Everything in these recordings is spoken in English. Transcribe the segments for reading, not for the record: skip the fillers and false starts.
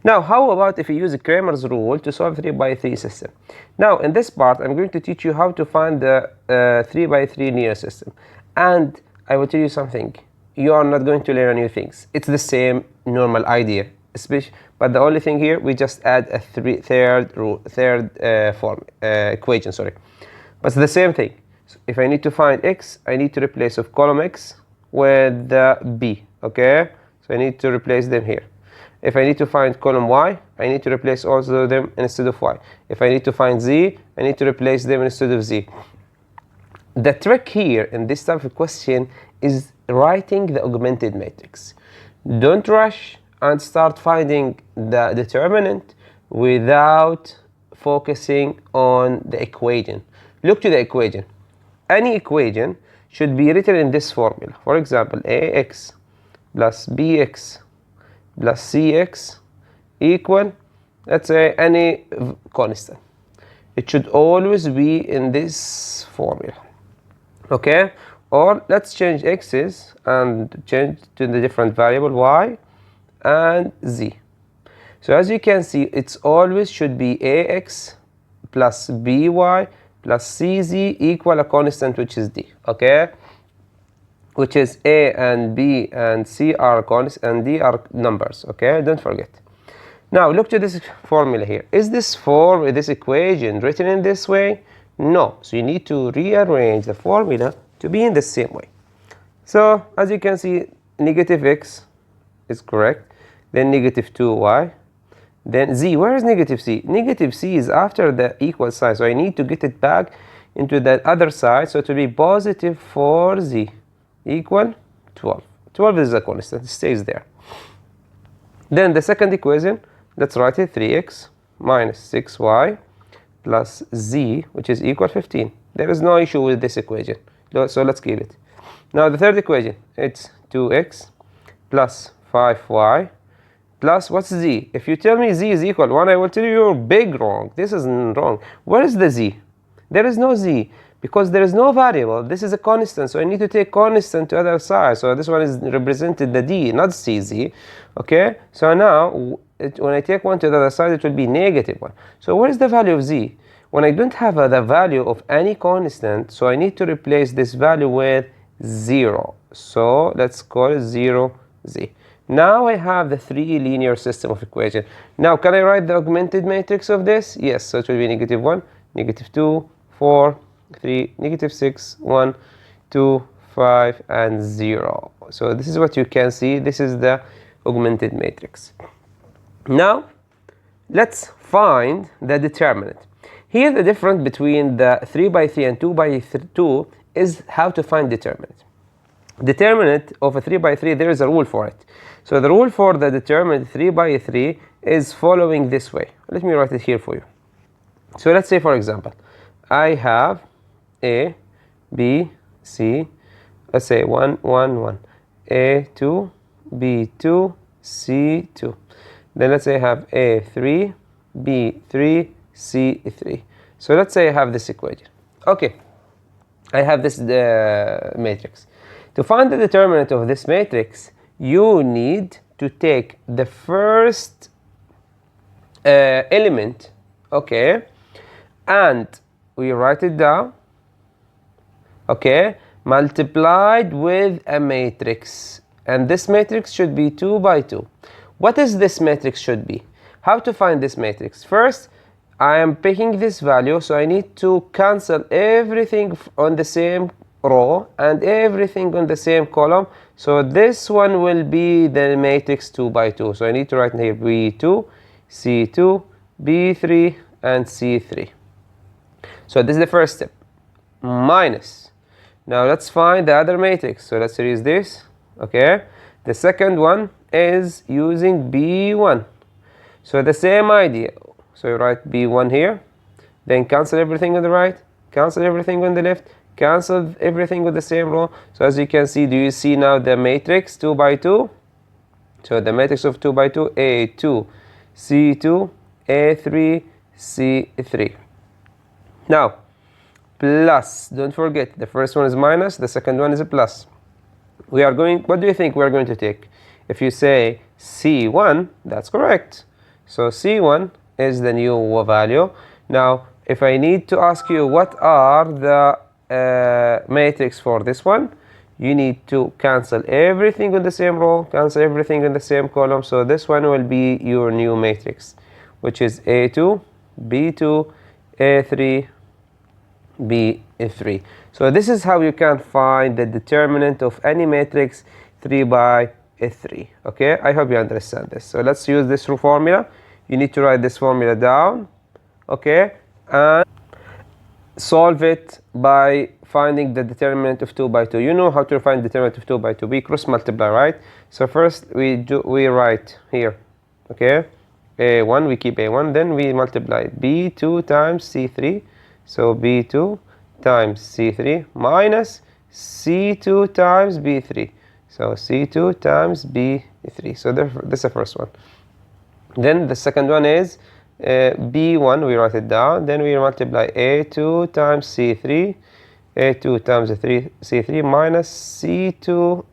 Now, how about if you use Cramer's rule to solve 3 by 3 system? Now, in this part, I'm going to teach you how to find the 3 by 3 linear system. And I will tell you something. You are not going to learn new things. It's the same normal idea. But the only thing here, we just add a third equation, sorry. But it's the same thing. So if I need to find x, I need to replace of column x with the b, okay? So I need to replace them here. If I need to find column y, I need to replace also them instead of y. If I need to find z, I need to replace them instead of z. The trick here in this type of question is writing the augmented matrix. Don't rush and start finding the determinant without focusing on the equation. Look to the equation. Any equation should be written in this formula. For example, ax plus bx plus cx equal, let's say, any constant. It should always be in this formula, okay? Or let's change x's and change to the different variable y and z. So as you can see, it's always should be ax plus by plus cz equal a constant, which is d, okay? Which is a and b and c are constants and d are numbers, okay? Don't forget. Now look to this formula here. Is this equation written in this way? No. So you need to rearrange the formula to be in the same way. So as you can see, negative x is correct, then negative 2y, then z. Where is negative c? Negative c is after the equal sign, so I need to get it back into the other side, so it will be positive 4z equal 12. 12 is a constant, it stays there. Then the second equation, let's write it 3x minus 6y plus z, which is equal 15. There is no issue with this equation, so let's keep it. Now the third equation, it's 2x plus 5y plus what's z? If you tell me z is equal 1, I will tell you you're big wrong. This is wrong. Where is the z? There is no z because there is no variable. This is a constant, so I need to take constant to other side. So this one is represented the d, not cz. Okay. So now when I take one to the other side, it will be negative 1. So where is the value of z? When I don't have the value of any constant, so I need to replace this value with 0. So let's call it 0z. Now I have the 3 linear system of equation. Now can I write the augmented matrix of this? Yes. So it will be negative 1, negative 2, 4, 3, negative 6, 1, 2, 5, and 0. So this is what you can see. This is the augmented matrix. Now let's find the determinant. Here the difference between the 3 by 3 and 2 by 2 is how to find determinant. Determinant of a 3 by 3, there is a rule for it. So the rule for the determinant 3 by 3 is following this way. Let me write it here for you. So let's say, for example, I have A, B, C, let's say 1, 1, 1, A2, B2, C2. Then let's say I have A3, B3, C3. So let's say I have this equation. Okay, I have this matrix. To find the determinant of this matrix, you need to take the first element, okay, and we write it down, okay, multiplied with a matrix, and this matrix should be 2 by 2. What is this matrix should be? How to find this matrix? First, I am picking this value, so I need to cancel everything on the same row and everything on the same column. So this one will be the matrix 2 by 2. So I need to write here B2, C2, B3, and C3. So this is the first step. Minus. Now let's find the other matrix. So let's erase this. Okay. The second one is using B1. So the same idea. So you write B1 here. Then cancel everything on the right. Cancel everything on the left. Cancel everything with the same row. So as you can see, do you see now the matrix 2 by 2? So the matrix of 2 by 2, A2, C2, A3, C3. Now, plus, don't forget, the first one is minus, the second one is a plus. We are going, what do you think we are going to take? If you say C1, that's correct. So C1 is the new value. Now, if I need to ask you what are the matrix for this one, you need to cancel everything in the same row, cancel everything in the same column. So this one will be your new matrix, which is A2, B2, A3, B3. So this is how you can find the determinant of any matrix 3 by 3. Okay, I hope you understand this. So let's use this formula. You need to write this formula down, okay, and solve it by finding the determinant of 2 by 2. You know how to find the determinant of 2 by 2. We cross multiply, right? So first we write here, okay, A1, we keep A1, then we multiply B2 times C3. So B2 times C3 minus C2 times B3. So C2 times B3. So this is the first one. Then the second one is B1, we write it down. Then we multiply A2 times C3. A2 times C3 minus C2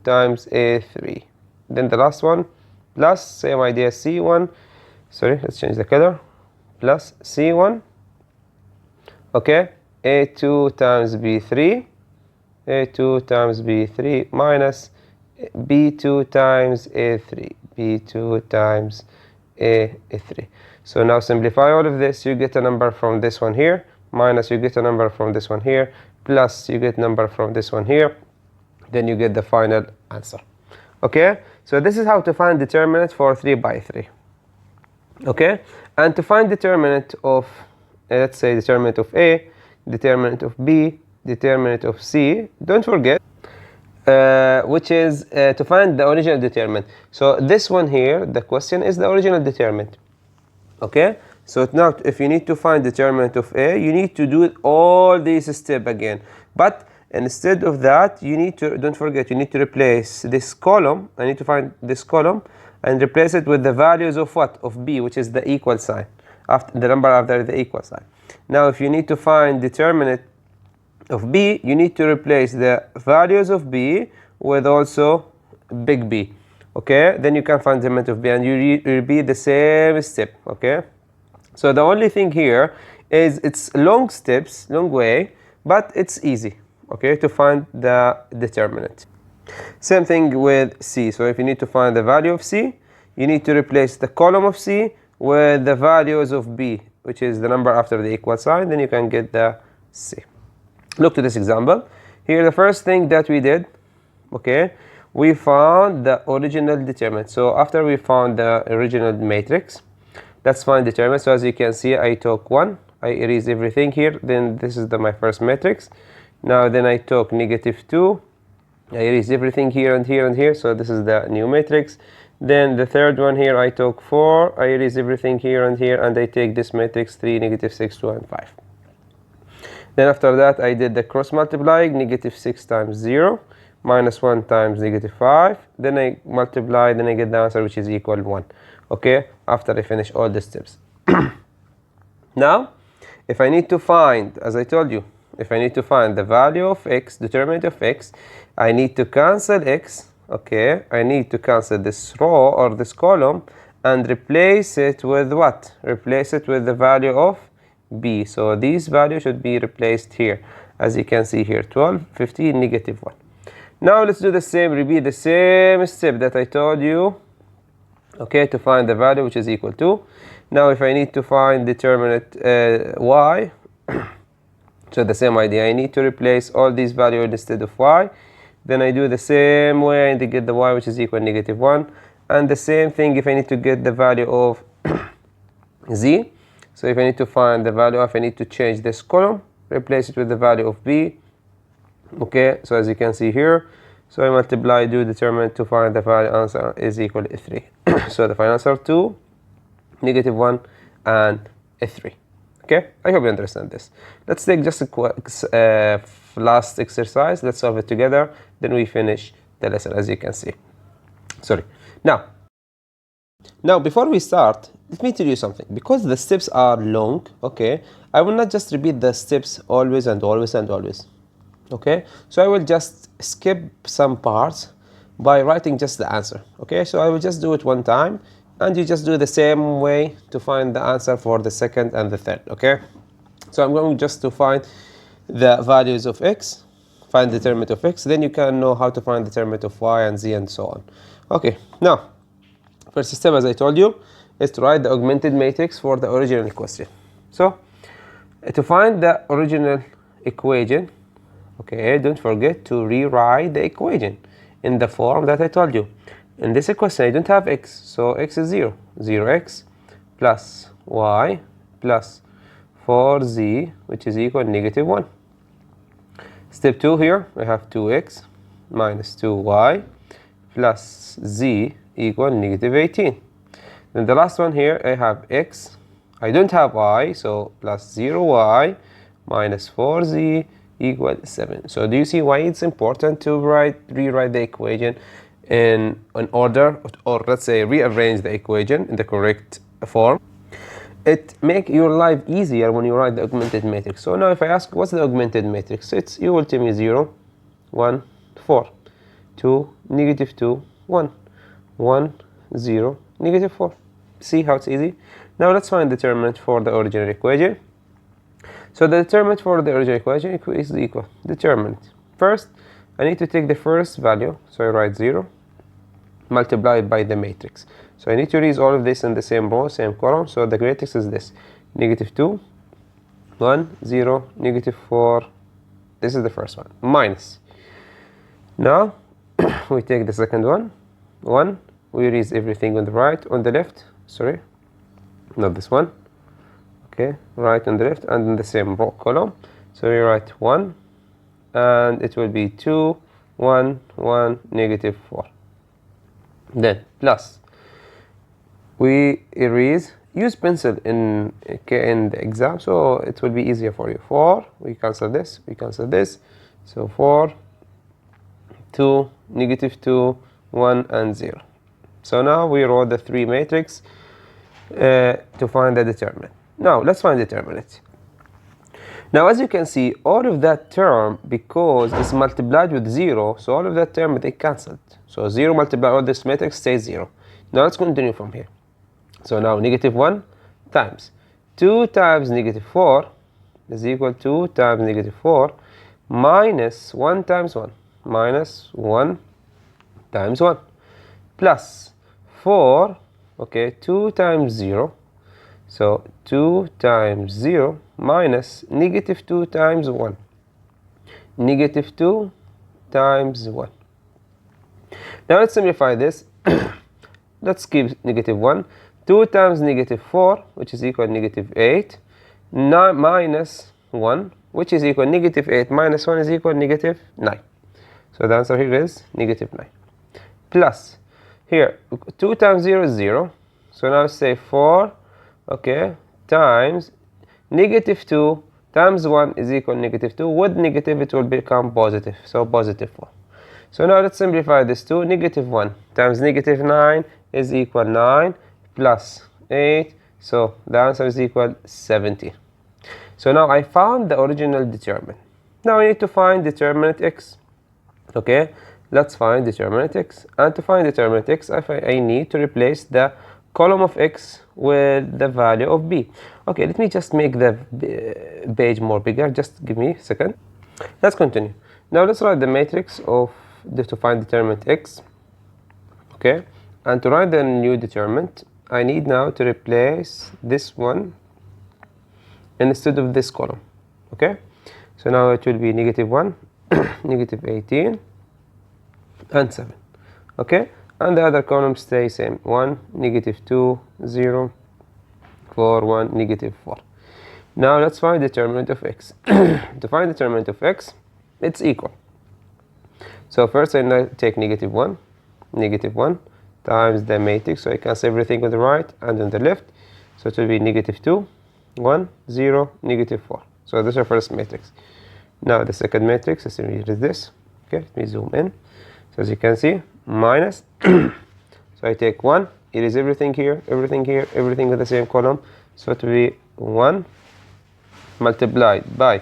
times A3. Then the last one plus, same idea, C1. Sorry, let's change the color. Plus C1, okay, A2 times B3, A2 times B3 minus B2 times A3, B2 times A3. So now simplify all of this, you get a number from this one here, minus you get a number from this one here, plus you get number from this one here, then you get the final answer. Okay, so this is how to find determinant for 3 by 3. Okay, and to find determinant of, let's say determinant of A, determinant of B, determinant of C, don't forget, which is to find the original determinant. So this one here, the question is the original determinant. Okay, so now if you need to find determinant of A, you need to do all these steps again. But instead of that, you need to, don't forget, you need to replace this column. I need to find this column and replace it with the values of what? Of B, which is the equal sign, after the number after the equal sign. Now if you need to find determinant of B, you need to replace the values of B with also big B. Okay, then you can find the determinant of B, and you repeat the same step. Okay, so the only thing here is it's long steps, long way, but it's easy, okay, to find the determinant. Same thing with C. So if you need to find the value of C, you need to replace the column of C with the values of B, which is the number after the equal sign, then you can get the C. Look to this example. Here the first thing that we did, okay, we found the original determinant. So after we found the original matrix, let's find determinant. So as you can see, I took 1, I erase everything here, then this is my first matrix. Now then I took -2, I erase everything here and here and here, so this is the new matrix. Then the third one here, I took 4, I erase everything here and here, and I take this matrix 3, -6, 2, and 5. Then after that, I did the cross multiplying, -6 times 0, -1 times -5. Then I multiply, then I get the answer, which is equal 1. Okay, after I finish all the steps. Now, if I need to find, as I told you, if I need to find the value of x, determinant of x, I need to cancel x, okay? I need to cancel this row or this column and replace it with what? Replace it with the value of b. So these values should be replaced here, as you can see here, 12, 15, -1. Now let's do the same, repeat the same step that I told you, okay, to find the value which is equal to. Now if I need to find determinant y, so the same idea, I need to replace all these values instead of y. Then I do the same way and to get the y which is equal to -1. And the same thing if I need to get the value of z. So if I need to find the value of, I need to change this column, replace it with the value of b. Okay, so as you can see here, so I multiply, do determinant to find the value answer is equal to 3. So the final answer 2, -1, and 3. Okay, I hope you understand this. Let's take just a quick last exercise. Let's solve it together. Then we finish the lesson, as you can see. Sorry. Now, before we start, let me tell you something. Because the steps are long, okay, I will not just repeat the steps always and always and always. Okay, so I will just skip some parts by writing just the answer. Okay, so I will just do it one time, and you just do the same way to find the answer for the second and the third. Okay, so I'm going just to find the values of x, find the determinant of x, then you can know how to find the determinant of y and z and so on. Okay, now first step, as I told you, is to write the augmented matrix for the original question. So to find the original equation, okay, don't forget to rewrite the equation in the form that I told you. In this equation I don't have x, so x is 0. 0x plus y plus 4z, which is equal negative 1. Step 2 here, I have 2x minus 2y plus z equal negative 18. Then the last one here, I have x, I don't have y, so plus 0y minus 4z equal 7. So do you see why it's important to rewrite the equation in order, or let's say rearrange the equation in the correct form? It make your life easier when you write the augmented matrix. So now if I ask what's the augmented matrix, you will tell me 0, 1, 4, 2, negative 2, 1, 1, 0, negative 4. See how it's easy? Now let's find the determinant for the original equation. So the determinant for the original equation is equal determinant. First, I need to take the first value, so I write 0, multiplied by the matrix. So I need to erase all of this in the same row, same column. So the matrix is this: negative 2, 1, 0, negative 4. This is the first one, minus. Now we take the second one, 1. We erase everything on the right, on the left. Sorry, not this one. Okay, right on the left and in the same row column. So we write 1, and it will be 2, 1, 1, negative 4. Then plus, we erase, use pencil in the exam, so it will be easier for you. 4, we cancel this, so 4, 2, negative 2, 1, and 0. So now we wrote the 3 matrix to find the determinant. Now let's find the determinant. Now as you can see, all of that term, because it's multiplied with 0, so all of that term they cancelled. So 0 multiplied all this matrix stays 0. Now let's continue from here. So now negative 1 times 2 times negative 4 is equal to 2 times negative 4 minus 1 times 1, minus 1 times 1, plus 4, okay, 2 times 0, so 2 times 0 minus negative 2 times 1, negative 2 times 1. Now let's simplify this. Let's keep negative 1. 2 times negative 4, which is equal to negative 8, minus 1, which is equal to negative 8 minus 1 is equal to negative 9. So the answer here is negative 9. Plus, here, 2 times 0 is 0. So now say 4, okay, times negative 2 times 1 is equal to negative 2. With negative, it will become positive. So positive 4. So now let's simplify this to negative 1 times negative 9 is equal to 9 plus 8. So the answer is equal to 70. So now I found the original determinant. Now I need to find determinant x. Okay, let's find determinant x. And to find determinant x, I need to replace the column of x with the value of b. Okay, let me just make the page more bigger. Just give me a second. Let's continue. Now let's write the matrix to find determinant x. Okay, and to write the new determinant, I need now to replace this one instead of this column. Okay, so now it will be negative 1, negative 18, and 7. Okay, and the other columns stay same: 1, negative 2, 0, 4, 1, negative 4. Now let's find determinant of x. To find determinant of x, it's equal. So first I take negative 1 times the matrix, so I cancel everything on the right and on the left. So it will be negative 2, 1, 0, negative 4. So this is our first matrix. Now the second matrix is this. Okay, let me zoom in. So as you can see, minus. So I take 1, erase everything here, everything here, everything in the same column. So it will be 1 multiplied by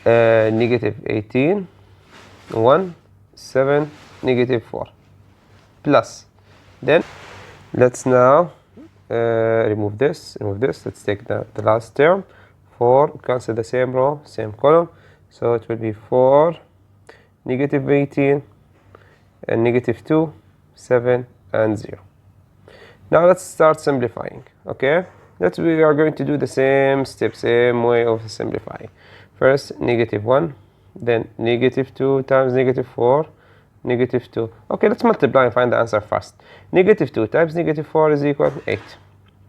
negative 18, 1, 7, negative 4 plus. Then let's now remove this. Let's take the last term. 4, cancel the same row, same column. So it will be 4, negative 18, and negative 2, 7, and 0. Now let's start simplifying, okay? We are going to do the same step, same way of simplifying. First, negative 1, then negative 2 times negative 4, negative 2. Okay, let's multiply and find the answer first. Negative 2 times negative 4 is equal to 8,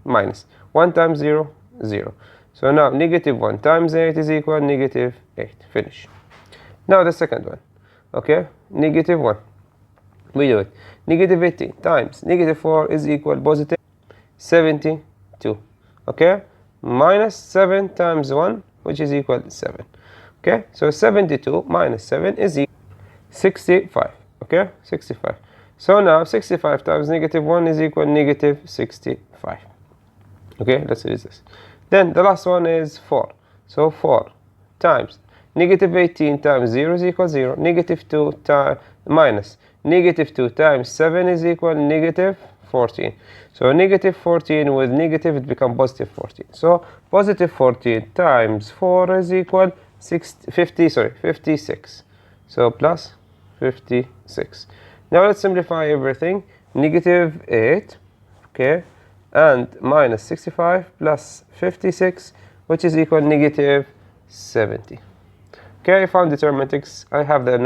minus 1 times 0, 0. So now negative 1 times 8 is equal to negative 8. Finish. Now the second one, okay? Negative 1. We do it. Negative 18 times negative 4 is equal to positive 72. Okay? Minus 7 times 1, which is equal to 7. Okay? So 72 minus 7 is equal to 65. Okay? 65. So now 65 times negative 1 is equal to negative 65. Okay? Let's use this. Then the last one is 4. So 4 times negative 18 times 0 is equal to 0. Negative 2 minus negative 2 times 7 is equal to negative 14. So negative 14 with negative, it becomes positive 14. So positive 14 times 4 is equal to 56. So plus 56. Now let's simplify everything. Negative 8, okay, and minus 65 plus 56, which is equal to negative 70. Okay, I found determinant x. I have the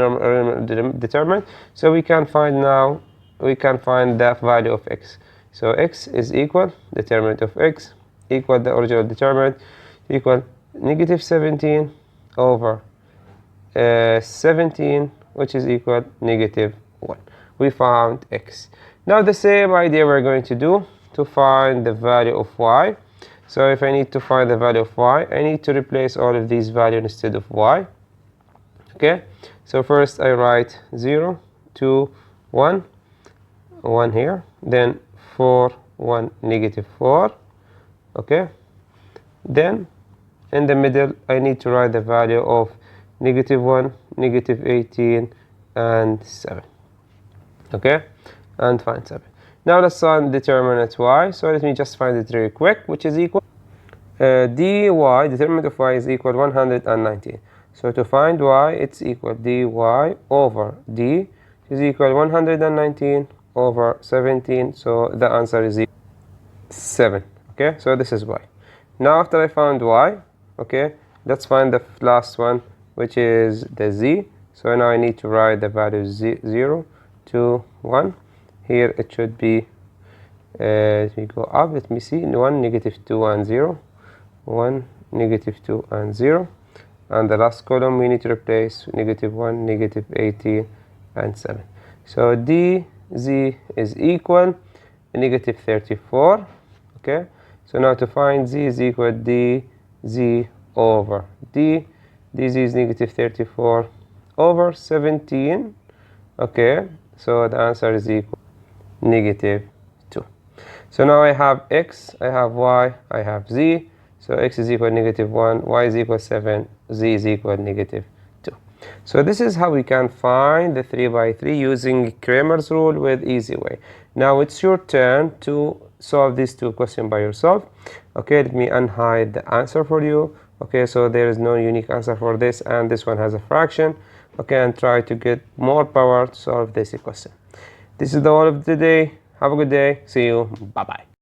determinant, so we can find the value of x. So x is equal determinant of x equal the original determinant equal negative 17 over 17, which is equal negative 1. We found x. Now the same idea we're going to do to find the value of y. So if I need to find the value of y, I need to replace all of these values instead of y. Okay, so first I write 0, 2, 1, 1 here, then 4, 1, negative 4, okay, then in the middle I need to write the value of negative 1, negative 18, and 7, okay, and find 7. Now let's find determinant y, so let me just find it really quick, which is equal, dy, determinant of y is equal 119. So to find y, it's equal dy over d is equal 119 over 17. So the answer is 7. Okay, so this is y. Now after I found y, okay, let's find the last one, which is the z. So now I need to write the value 0, 2, 1. Here it should be, let me go up, let me see, 1, negative 2, and 0. 1, negative 2, and 0. And the last column we need to replace negative 1, negative 18, and 7. So dz is equal negative 34. Okay, so now to find z is equal dz over d. dz is negative 34 over 17. Okay, so the answer is equal negative 2. So now I have x, I have y, I have z. So x is equal to negative 1, y is equal to 7, z is equal to negative 2. So this is how we can find the 3 by 3 using Cramer's rule with easy way. Now it's your turn to solve these two questions by yourself. Okay, let me unhide the answer for you. Okay, so there is no unique answer for this, and this one has a fraction. Okay, and try to get more power to solve this question. This is the all of the day. Have a good day. See you. Bye-bye.